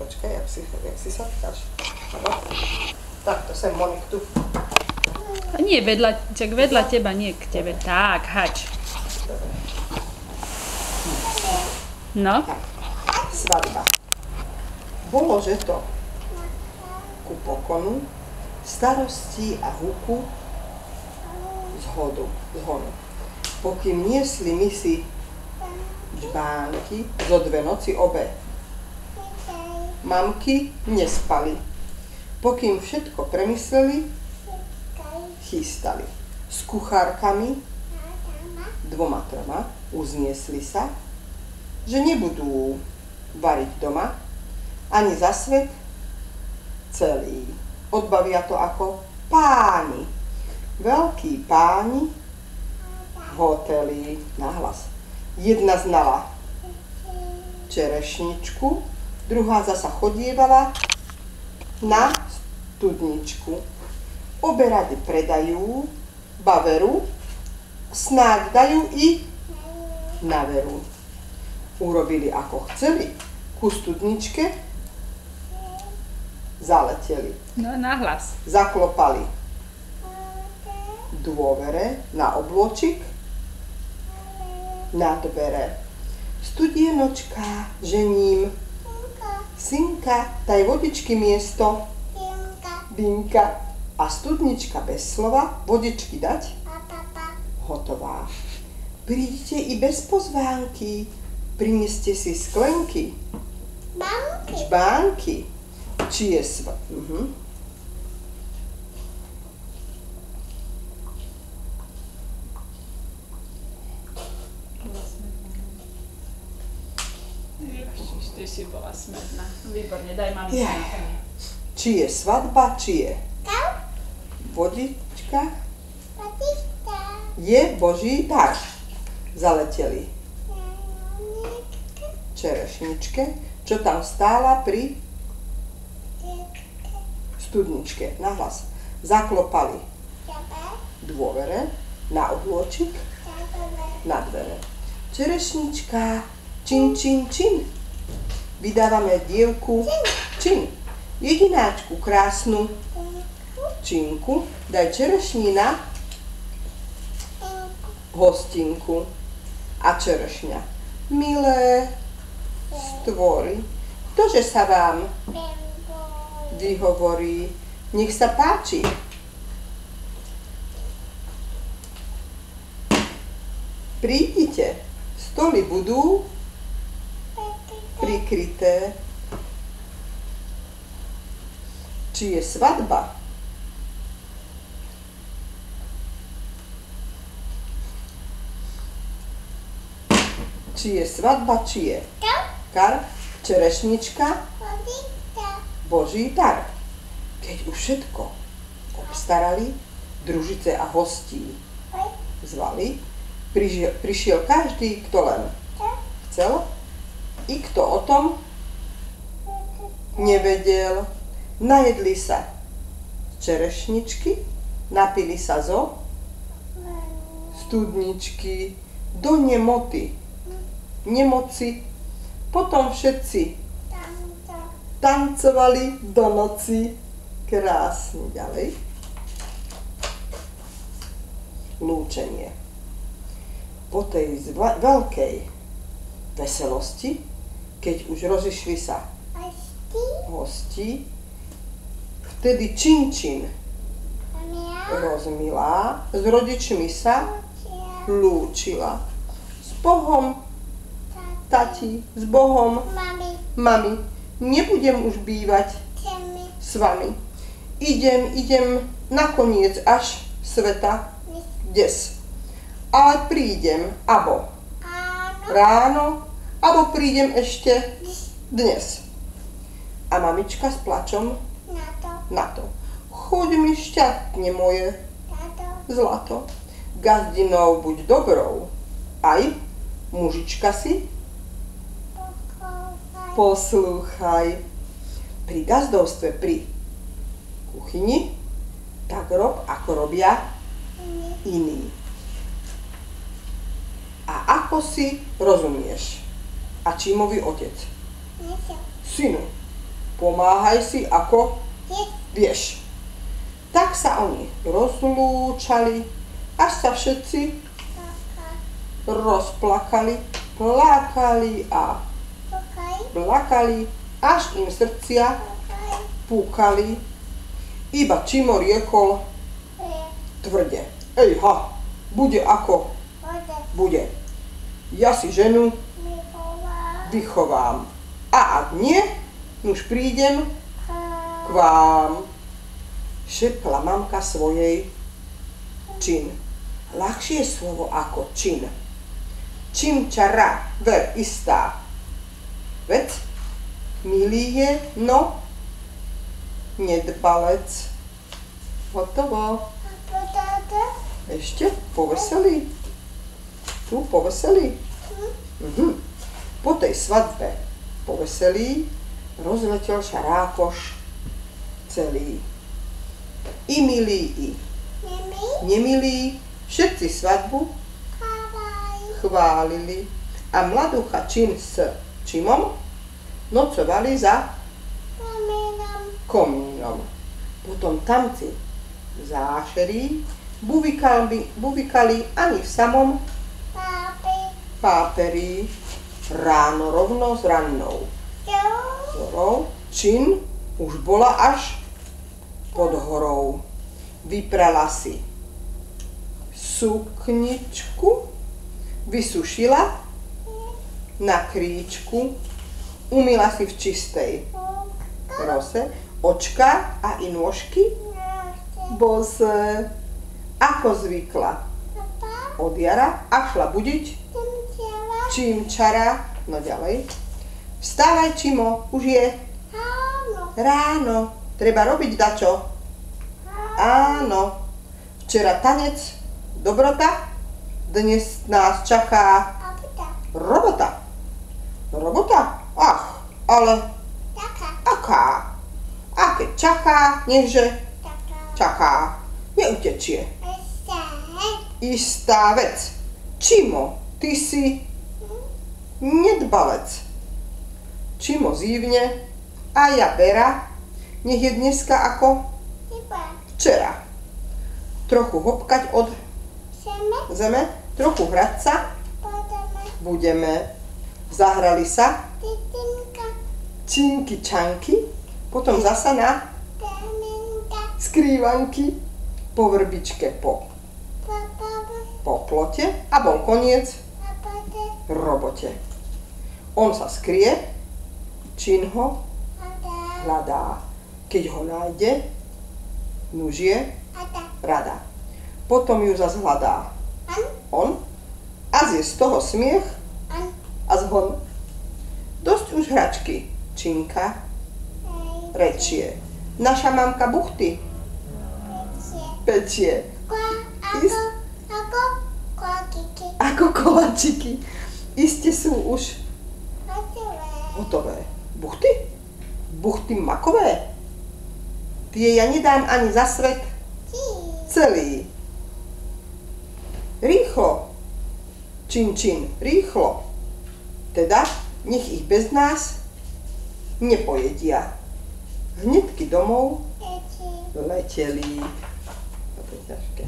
Počkaj, jak si satkáš. Takto sem, Monik, tu. Nie, vedľa teba, nie k tebe. Tak, hač. No? Svadba. Bolo, že to ku pokonu, starosti a huku zhonu. Pokým niesli misi džbánky zo 2 noci obe. Mamky nespali. Pokým všetko premysleli, chystali. S kuchárkami, 2, 3, uzniesli sa, že nebudú variť doma, ani za svet celý. Odbavia to ako páni. Veľkí páni v hoteli. Nahlas. Jedna znala čerešničku, druhá zasa chodievala na studničku. Obe rady predajú baveru, snáď dajú i na veru. Urobili ako chceli, ku studničke zaleteli. No, nahlas. Zaklopali dôvere na oblôčik, na dvere. Studienočka, žením, synka, daj vodičky miesto, Binka. A studnička bez slova, vodičky dať, hotová. Príďte i bez pozvánky, prineste si sklenky, žbánky, či je Ty si bola smedná. Výborne, daj mami sa na koni. Či je svadba, či je vodička, je Boží dar. Zaleteli čerešničke, čo tam stála pri studničke. Nahlas. Zaklopali dôvere na oblôčik, na dvere. Čerešnička, čin, čin, čin. Vydávame dievku čin. Jedináčku krásnu činku. Daj čerešnina hostinku a čerešňa. Milé stvory, ktože sa vám vyhovorí, nech sa páči. Prídite, stoly budú prikryté. Či je svadba? Či je svadba, či je kar, čerešnička, Boží dar. Keď už všetko obstarali, družice a hostí zvali, prišiel každý, kto len chcel, i kto o tom nevedel. Najedli sa z čerešničky, napili sa zo studničky, do nemoci. Potom všetci tancovali do noci. Krásne. Ďalej. Lúčenie. Po tej veľkej veselosti, keď už rozišli sa hosti, vtedy čin rozmilá, s rodičmi sa lúčila. S Bohom, tati, s Bohom, mami, nebudem už bývať s vami. Idem na koniec až sveta des. Ale prídem, abo ráno, abo prídem ešte dnes. A mamička s plačom na to. Choď mi šťastne moje zlato. Gazdinou buď dobrou, aj mužička si poslúchaj. Pri gazdovstve, pri kuchyni, tak rob, ako robia iní. A ako si rozumieš? A Čímovi otec? Synu, Pomáhaj si, ako vieš. Tak sa oni rozlúčali, až sa všetci rozplakali, plakali a plakali, až im srdcia púkali. Iba Čimo riekol tvrde: Ejha, bude ako bude. Ja si ženu vychovám. A ak nie, už prídem k vám. Šepla mamka svojej Čin. Ľahšie slovo ako čin. Čím čara, ver istá. Vec, milý je, no, nedbalec. Hotovo. Ešte poveselý. Tu poveselý. Po tej svadbe poveselý rozletel šarákoš celý. I milí, i nemilí, všetci svadbu chválili a mladúcha Čin s Čimom nocovali za komínom. Potom tamci zášerí buvykali ani v samom páperi. Ráno rovno s rannou zorou Čin už bola až pod horou. Vyprala si sukničku, vysušila na kríčku, umyla si v čistej rose očka a i nôžky bose, ako zvykla od jara, a šla budiť Čím čara, no ďalej. Vstávaj, Čimo, už je ráno. Treba robiť dačo. Áno. Včera tanec, dobrota, dnes nás čaká robota. Robota? Ach, ale aká? A keď čaká, nechže čaká, neutečie. Istá vec. Čimo, ty si nedbalec. Čimo zívne a ja Vera, nech je dneska ako včera. Trochu hopkať od zeme, trochu hrať sa budeme. Zahrali sa činky čanky, potom zasa na skrývanky po vrbičke po plote a bol koniec robote. On sa skrie, Čin ho hľadá. Keď ho nájde, nuž je rada. Potom ju zas hľadá on a zje z toho smiech a zhon. Dosť už hračky, Činka rečie. Naša mamka buchty pečie. Ako koláčiky. Iste sú už hotové. Buchty? Buchty makové? Tie ja nedám ani za svet celý. Rýchlo, Čin, Čin, rýchlo. Teda, nech ich bez nás nepojedia. Hnedky domov leteli. To je ťažké.